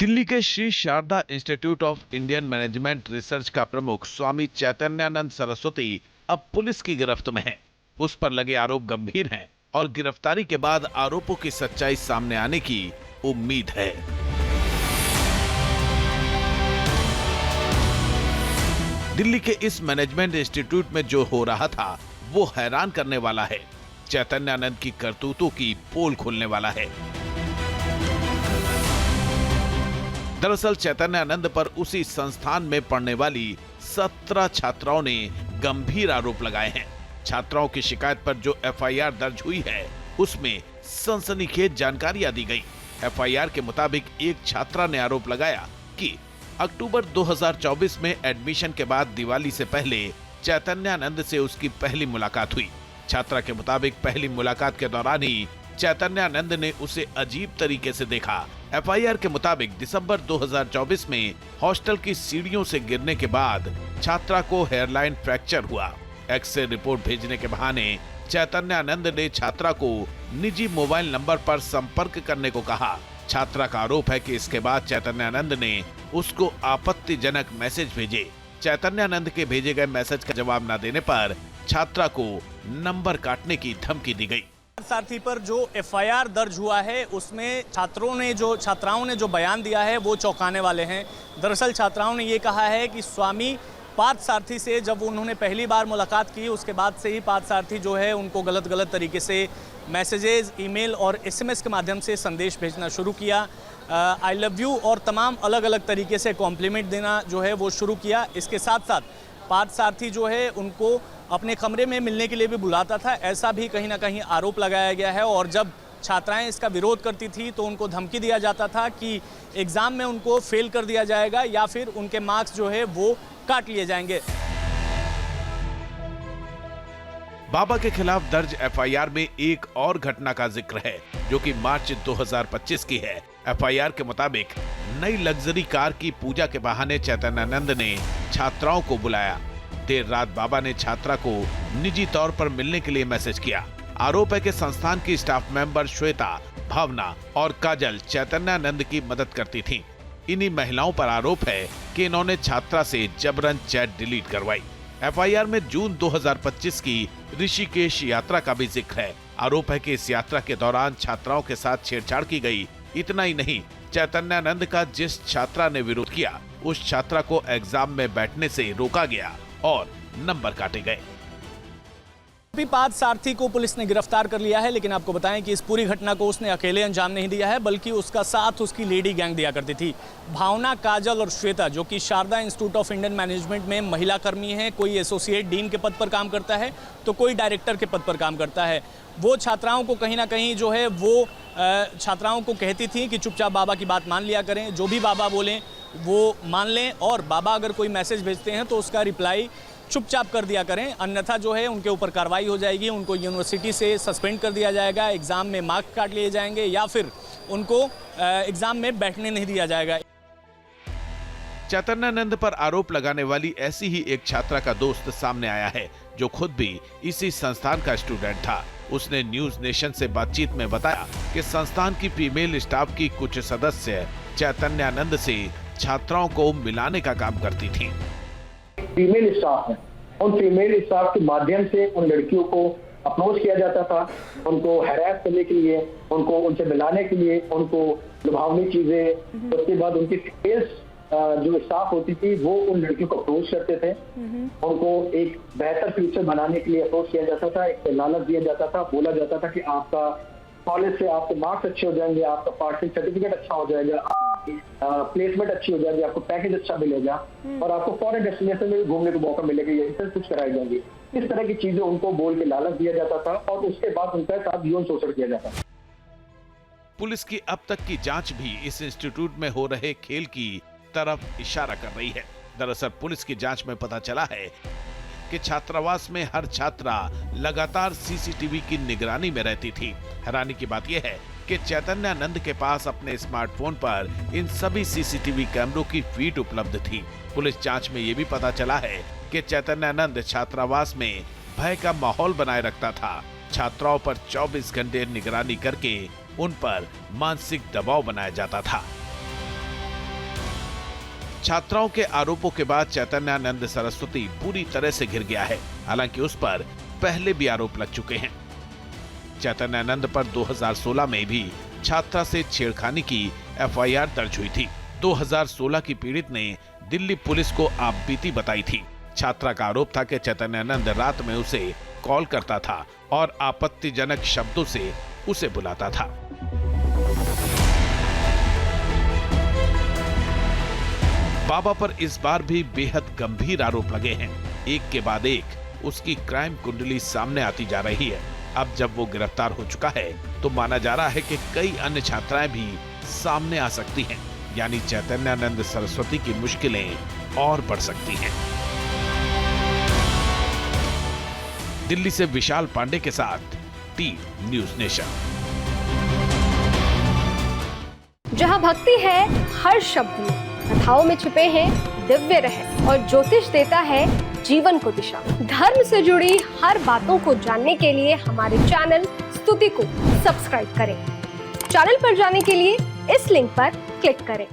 दिल्ली के Shri Sharda Institute of Indian Management Research का प्रमुख स्वामी चैतन्यानंद सरस्वती अब पुलिस की गिरफ्त में है। उस पर लगे आरोप गंभीर हैं और गिरफ्तारी के बाद आरोपों की सच्चाई सामने आने की उम्मीद है। दिल्ली के इस मैनेजमेंट इंस्टीट्यूट में जो हो रहा था वो हैरान करने वाला है। चैतन्यानंद की करतूतों की पोल खोलने वाला है। दरअसल चैतन्यानंद पर उसी संस्थान में पढ़ने वाली 17 छात्राओं ने गंभीर आरोप लगाए हैं। छात्राओं की शिकायत पर जो एफआईआर दर्ज हुई है उसमें सनसनीखेज जानकारियां दी गई। एफआईआर के मुताबिक एक छात्रा ने आरोप लगाया कि अक्टूबर 2024 में एडमिशन के बाद दिवाली से पहले चैतन्यानंद से उसकी पहली मुलाकात हुई। छात्रा के मुताबिक पहली मुलाकात के दौरान ही चैतन्यानंद ने उसे अजीब तरीके से देखा। एफआईआर के मुताबिक दिसंबर 2024 में हॉस्टल की सीढ़ियों से गिरने के बाद छात्रा को हेयरलाइन फ्रैक्चर हुआ। एक्सरे रिपोर्ट भेजने के बहाने चैतन्यानंद ने छात्रा को निजी मोबाइल नंबर पर संपर्क करने को कहा। छात्रा का आरोप है कि इसके बाद चैतन्यानंद ने उसको आपत्तिजनक मैसेज भेजे। चैतन्यानंद के भेजे गए मैसेज का जवाब न देने पर छात्रा को नंबर काटने की धमकी दी गई। साथी पर जो एफआईआर दर्ज हुआ है उसमें छात्राओं ने जो बयान दिया है वो चौंकाने वाले हैं। दरअसल छात्राओं ने ये कहा है कि स्वामी पार्थसारथी से जब उन्होंने पहली बार मुलाकात की उसके बाद से ही पार्थसारथी जो है उनको गलत तरीके से मैसेजेस, ईमेल और एसएमएस के माध्यम से संदेश भेजना शुरू किया। आई लव यू और तमाम अलग अलग तरीके से कॉम्प्लीमेंट देना जो है वो शुरू किया। इसके साथ साथ पार्थसारथी जो है उनको अपने कमरे में मिलने के लिए भी बुलाता था, ऐसा भी कहीं ना कहीं आरोप लगाया गया है। और जब छात्राएं इसका विरोध करती थी तो उनको धमकी दिया जाता था कि एग्जाम में उनको फेल कर दिया जाएगा या फिर उनके मार्क्स जो है वो काट लिए जाएंगे। बाबा के खिलाफ दर्ज एफआईआर में एक और घटना का जिक्र है जो कि मार्च 2025 की है। एफआईआर के मुताबिक नई लग्जरी कार की पूजा के बहाने चैतन्यानंद ने छात्राओं को बुलाया। देर रात बाबा ने छात्रा को निजी तौर पर मिलने के लिए मैसेज किया। आरोप है कि संस्थान की स्टाफ मेंबर श्वेता, भावना और काजल चैतन्यानंद की मदद करती थीं। इन्हीं महिलाओं पर आरोप है कि इन्होंने छात्रा से जबरन चैट डिलीट करवाई। एफआईआर में जून 2025 की ऋषिकेश यात्रा का भी जिक्र है। आरोप है कि इस यात्रा के दौरान छात्राओं के साथ छेड़छाड़ की गई। इतना ही नहीं, चैतन्यानंद का जिस छात्रा ने विरोध किया उस छात्रा को एग्जाम में बैठने से रोका गया और नंबर काटे गए। पार्थसारथी को पुलिस ने गिरफ्तार कर लिया है, लेकिन आपको बताएं कि इस पूरी घटना को उसने अकेले अंजाम नहीं दिया है बल्कि उसका साथ उसकी लेडी गैंग दिया करती थी। भावना, काजल और श्वेता जो कि Sharda Institute of Indian Management में महिला कर्मी हैं, कोई एसोसिएट डीन के पद पर काम करता है तो कोई डायरेक्टर के पद पर काम करता है। वो छात्राओं को कहीं ना कहीं जो है वो छात्राओं को कहती थी कि चुपचाप बाबा की बात मान लिया करें, जो भी बाबा बोलें वो मान लें और बाबा अगर कोई मैसेज भेजते हैं तो उसका रिप्लाई चुपचाप कर दिया करें, अन्यथा जो है उनके ऊपर कार्रवाई हो जाएगी, उनको यूनिवर्सिटी से सस्पेंड कर दिया जाएगा, एग्जाम में मार्क्स काट लिए जाएंगे या फिर उनको एग्जाम में बैठने नहीं दिया जाएगा। चैतन्यानंद पर आरोप लगाने वाली ऐसी ही एक छात्रा का दोस्त सामने आया है जो खुद भी इसी संस्थान का स्टूडेंट था। उसने न्यूज नेशन से बातचीत में बताया कि संस्थान की फीमेल स्टाफ की कुछ सदस्य चैतन्यानंद से छात्राओं को मिलाने का काम करती थी। फीमेल स्टाफ है, उन फीमेल स्टाफ के माध्यम से उन लड़कियों को अप्रोच किया जाता था, उनको हैरास करने के लिए, उनको उनसे मिलाने के लिए, उनको लुभावनी चीजें। उसके बाद उनकी फीमेल्स जो स्टाफ होती थी वो उन लड़कियों को अप्रोच करते थे, उनको एक बेहतर फ्यूचर बनाने के लिए अप्रोच किया जाता था, एक लालच दिया जाता था, बोला जाता था कि आपका कॉलेज से आपके मार्क्स अच्छे हो जाएंगे, आपका पासिंग सर्टिफिकेट अच्छा हो जाएगा, प्लेसमेंट अच्छी हो जाएगी, आपको पैकेज अच्छा मिलेगा और आपको फॉरेन डेस्टिनेशन में भी घूमने का मौका मिलेगा, ये सब कुछ कराई जाएंगी। इस तरह की चीजें उनको बोल के लालच दिया जाता था और उसके बाद उनका साथ यौन शोषण किया जाता था। पुलिस की अब तक की जांच भी इस इंस्टीट्यूट में हो रहे खेल की तरफ इशारा कर रही है। दरअसल पुलिस की जांच में पता चला है कि छात्रावास में हर छात्रा लगातार सीसीटीवी की निगरानी में रहती थी। हैरानी की बात यह है कि चैतन्यानंद के पास अपने स्मार्टफोन पर इन सभी सीसीटीवी कैमरों की फीड उपलब्ध थी। पुलिस जांच में ये भी पता चला है कि चैतन्यानंद छात्रावास में भय का माहौल बनाए रखता था। छात्राओं पर 24 घंटे निगरानी करके उन पर मानसिक दबाव बनाया जाता था। छात्राओं के आरोपों के बाद चैतन्यानंद सरस्वती पूरी तरह से घिर गया है। हालांकि उस पर पहले भी आरोप लग चुके हैं। चैतन्यानंद पर 2016 में भी छात्रा से छेड़खानी की एफआईआर दर्ज हुई थी। 2016 की पीड़ित ने दिल्ली पुलिस को आपबीती बताई थी। छात्रा का आरोप था कि चैतन्यानंद रात में उसे कॉल करता था और आपत्तिजनक शब्दों से उसे बुलाता था। बाबा पर इस बार भी बेहद गंभीर आरोप लगे हैं। एक के बाद एक उसकी क्राइम कुंडली सामने आती जा रही है। अब जब वो गिरफ्तार हो चुका है तो माना जा रहा है कि कई अन्य छात्राएं भी सामने आ सकती हैं। यानी चैतन्यानंद सरस्वती की मुश्किलें और बढ़ सकती हैं। दिल्ली से विशाल पांडे के साथ टीम न्यूज़ नेशन। जहां भक्ति है हर शब्द में, कथाओं में छुपे हैं दिव्य रहस्य और ज्योतिष देता है जीवन को दिशा। धर्म से जुड़ी हर बातों को जानने के लिए हमारे चैनल स्तुति को सब्सक्राइब करें। चैनल पर जाने के लिए इस लिंक पर क्लिक करें।